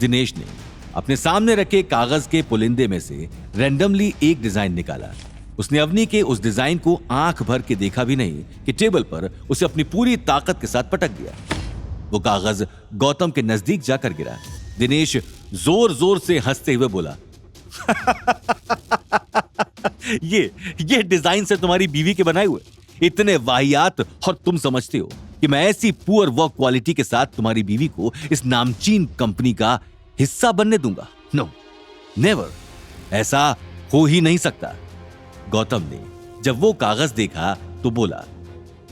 दिनेश ने अपने सामने रखे कागज के पुलिंदे में से रैंडमली एक डिजाइन निकाला। उसने अवनी के उस डिजाइन को आंख भर के देखा भी नहीं कि टेबल पर उसे अपनी पूरी ताकत के साथ पटक दिया। वो कागज गौतम के नजदीक जाकर गिरा। दिनेश जोर जोर से हंसते हुए बोला, ये डिजाइन से तुम्हारी बीवी के बनाए हुए इतने वाहियात, और तुम समझते हो कि मैं ऐसी पुअर वर्क क्वालिटी के साथ तुम्हारी बीवी को इस नामचीन कंपनी का हिस्सा बनने दूंगा? नो, नेवर, ऐसा हो ही नहीं सकता। गौतम ने जब वो कागज देखा तो बोला,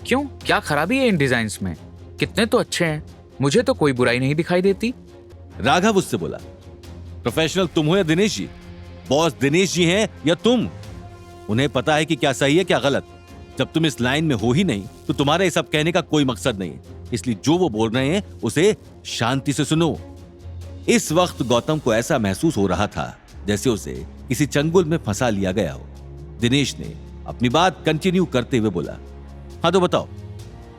क्यों, क्या खराबी है इन डिजाइन्स में? कितने तो अच्छे हैं, मुझे तो कोई बुराई नहीं दिखाई देती। राघव उससे बोला, प्रोफेशनल तुम हो या दिनेश जी? बॉस दिनेश जी हैं या तुम? उन्हें पता है कि क्या सही है क्या गलत। जब तुम इस लाइन में हो ही नहीं तो तुम्हारा ये सब कहने का कोई मकसद नहीं है, इसलिए जो वो बोल रहे हैं उसे शांति से सुनो। इस वक्त गौतम को ऐसा महसूस हो रहा था जैसे उसे किसी चंगुल में फंसा लिया गया हो। दिनेश ने अपनी बात कंटिन्यू करते हुए बोला, हाँ तो बताओ,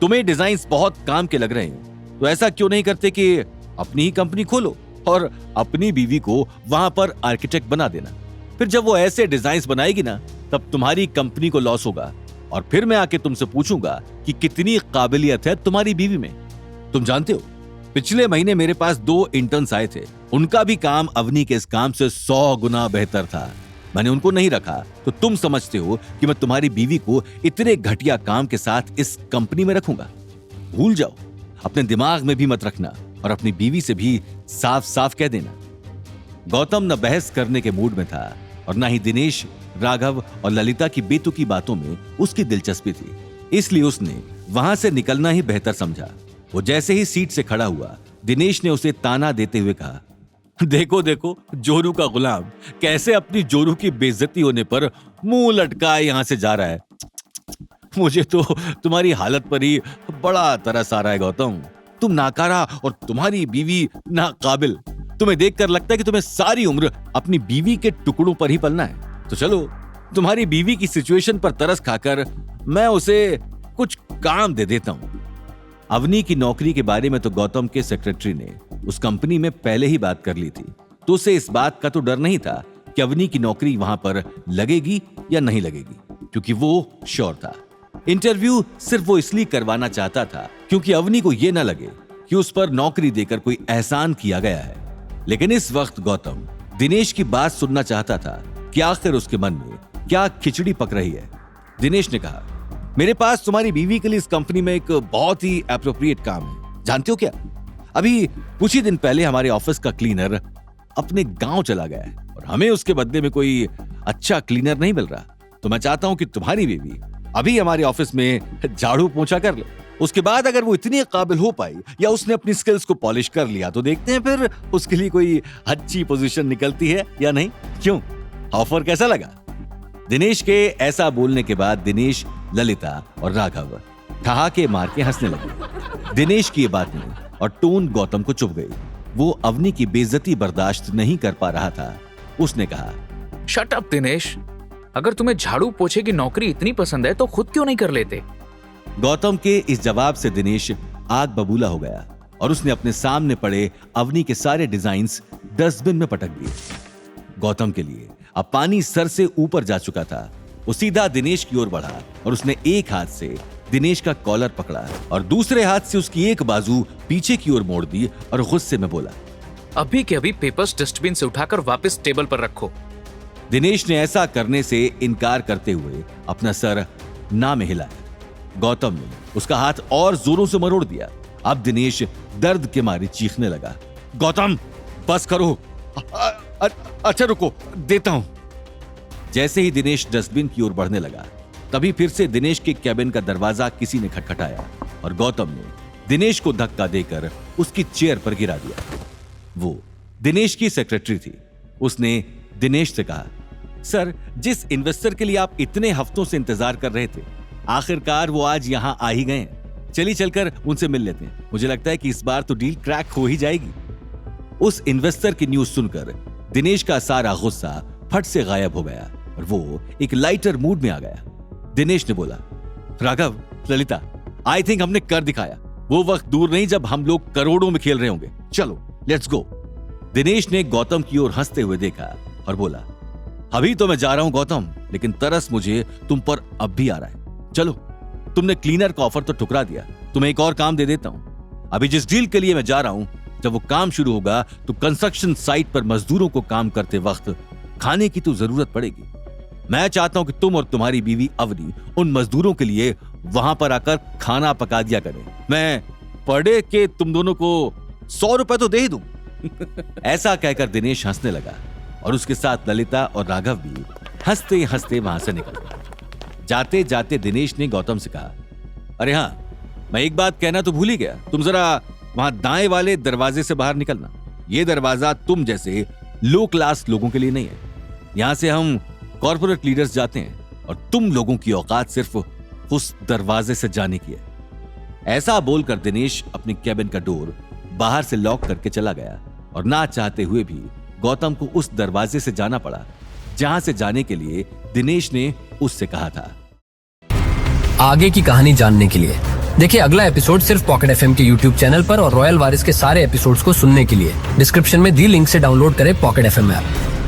तुम्हें डिजाइन्स बहुत काम के लग रहे हैं तो ऐसा क्यों नहीं करते कि अपनी ही कंपनी खोलो और अपनी बीवी को वहां पर आर्किटेक्ट बना देना। फिर जब वो ऐसे डिजाइन्स बनाएगी ना, तब तुम्हारी कंपनी को लॉस होगा और फिर मैं आके तुमसे पूछूंगा कि कितनी काबिलियत है तुम्हारी बीवी में। तुम जानते हो, पिछले महीने मेरे पास 2 इंटर्न्स आए थे, उनका भी काम अवनी के इस काम से 100 गुना बेहतर था। मैंने उनको नहीं रखा तो तुम समझते हो कि मैं तुम्हारी बीवी को इतने घटिया काम के साथ इस कंपनी में रखूंगा? भूल जाओ, अपने दिमाग में भी मत रखना और अपनी बीवी से भी साफ साफ कह देना। गौतम न बहस करने के मूड में था और न ही दिनेश, राघव और ललिता की बेतुकी बातों में उसकी दिलचस्पी थी, इसलिए उसने वहां से निकलना ही बेहतर समझा। वो जैसे ही सीट से खड़ा हुआ, दिनेश ने उसे ताना देते हुए कहा, देखो देखो जोरू का गुलाम कैसे अपनी जोरू की बेइज्जती होने पर मुंह लटकाए यहां से जा रहा है। मुझे तो तुम्हारी हालत पर ही बड़ा तरस आ रहा है गौतम। तुम नाकारा और तुम्हारी बीवी नाकाबिल। तुम्हें देखकर लगता है कि तुम्हें सारी उम्र अपनी बीवी के टुकड़ों पर ही पलना है। तो चलो, तुम्हारी बीवी की सिचुएशन पर तरस खाकर मैं उसे कुछ काम दे देता हूं। अवनी की नौकरी के बारे में तो गौतम के सेक्रेटरी ने उस कंपनी में पहले ही बात कर ली थी, तो उसे इस बात का तो डर नहीं था कि अवनी की नौकरी वहां पर लगेगी या नहीं लगेगी, क्योंकि वो श्योर था। इंटरव्यू सिर्फ वो इसलिए करवाना चाहता था क्योंकि अवनी को यह ना लगे कि उस पर नौकरी देकर कोई एहसान किया गया है। लेकिन इस वक्त गौतम दिनेश की बात सुनना चाहता था कि आखिर उसके मन में क्या खिचड़ी पक रही है। दिनेश ने कहा, मेरे पास तुम्हारी बीवी के लिए इस कंपनी में एक बहुत ही एप्रोप्रिएट काम है। जानते हो क्या, अभी कुछ ही दिन पहले हमारे ऑफिस का क्लीनर अपने गांव चला गया है और हमें उसके बदले में कोई अच्छा क्लीनर नहीं मिल रहा। तो मैं चाहता हूं कि तुम्हारी बीवी अभी हमारे ऑफिस में झाड़ू पोंछा कर ले। उसके बाद अगर वो इतनी काबिल हो पाई या उसने अपनी स्किल्स को पॉलिश कर लिया तो देखते हैं फिर उसके लिए कोई अच्छी पोजीशन निकलती है या नहीं। क्यों, ऑफर कैसा लगा? दिनेश के ऐसा बोलने के बाद दिनेश, ललिता और राघव ठहाके मार के हंसने लगे। दिनेश की ये बात नहीं और टोन गौतम को चुभ गई। वो अवनी की बेइज्जती बर्दाश्त नहीं कर पा रहा था। उसने कहा, शट अप दिनेश, अगर तुम्हें झाड़ू पोछे की नौकरी इतनी पसंद है तो खुद क्यों नहीं कर लेते? गौतम के इस जवाब से दिनेश आग बबूला हो गया और उसने अपने सामने पड़े अवनी के सारे डिजाइन्स डस्टबिन में पटक दिए। गौतम के लिए अब पानी सर से ऊपर जा चुका था। वो सीधा दिनेश की ओर बढ़ा और उसने एक हाथ से दिनेश का कॉलर पकड़ा और दूसरे हाथ से उसकी एक बाजू पीछे की ओर मोड़ दी और गुस्से में बोला, अभी के अभी पेपर्स डस्टबिन से उठाकर वापस टेबल पर रखो। दिनेश ने ऐसा करने से इनकार करते हुए अपना सर ना में हिलाया। गौतम ने उसका हाथ और जोरों से मरोड़ दिया। अब दिनेश दर्द के मारे चीखने लगा, गौतम बस करो, अच्छा रुको, देता हूं। जैसे ही दिनेश डस्टबिन की ओर बढ़ने लगा, तभी फिर से दिनेश के कैबिन का दरवाजा किसी ने खटखटाया और गौतम ने दिनेश को धक्का देकर उसकी चेयर पर गिरा दिया। वो दिनेश की सेक्रेटरी थी। उसने दिनेश से कहा, सर, जिस इन्वेस्टर के लिए आप इतने हफ्तों से इंतजार कर रहे थे, आखिरकार वो आज यहां आ ही गए हैं। चलिए चलकर उनसे मिल लेते हैं। मुझे लगता है कि इस बार तो डील क्रैक हो ही जाएगी। उस इन्वेस्टर की न्यूज सुनकर दिनेश का सारा गुस्सा फट से गायब हो गया और वो एक लाइटर मूड में आ गया। दिनेश ने बोला, राघव, ललिता, आई थिंक हमने कर दिखाया। वो वक्त दूर नहीं जब हम लोग करोड़ों में खेल रहे होंगे। चलो लेट्स गो। दिनेश ने गौतम की ओर हंसते हुए देखा और बोला, अभी तो मैं जा रहा हूं गौतम, लेकिन तरस मुझे तुम पर अब भी आ रहा है। चलो, तुमने क्लीनर का ऑफर तो ठुकरा दिया, तुम्हें एक और काम दे देता हूं। अभी जिस डील के लिए मैं जा रहा हूं, जब वो काम शुरू होगा तो कंस्ट्रक्शन साइट पर मजदूरों को काम करते वक्त खाने की तो जरूरत पड़ेगी। मैं चाहता हूं कि तुम और तुम्हारी बीवी अवनी उन मजदूरों के लिए वहां पर आकर खाना पका दिया करें। मैं पर डे के तुम दोनों को 100 रुपए तो दे ही दूं। ऐसा कहकर दिनेश हंसने लगा और उसके साथ ललिता और राघव भी हंसते हंसते वहां से निकल गए। जाते जाते दिनेश ने गौतम से कहा, अरे हां, मैं एक बात कहना तो भूल ही गया, तुम जरा वहां दाएं वाले दरवाजे से बाहर निकलना। यह दरवाजा तुम जैसे लो क्लास लोगों के लिए नहीं है। यहां से हम कॉर्पोरेट लीडर्स जाते हैं और तुम लोगों की औकात सिर्फ उस दरवाजे से जाने की है। ऐसा बोलकर दिनेश अपने कैबिन का डोर बाहर से लॉक करके चला गया और ना चाहते हुए भी गौतम को उस दरवाजे से जाना पड़ा जहां से जाने के लिए दिनेश ने उससे कहा था। आगे की कहानी जानने के लिए देखिए अगला एपिसोड सिर्फ पॉकेट एफएम के यूट्यूब चैनल पर और रॉयल वारिस के सारे एपिसोड्स को सुनने के लिए डिस्क्रिप्शन में दी लिंक से डाउनलोड करें पॉकेट एफएम ऐप।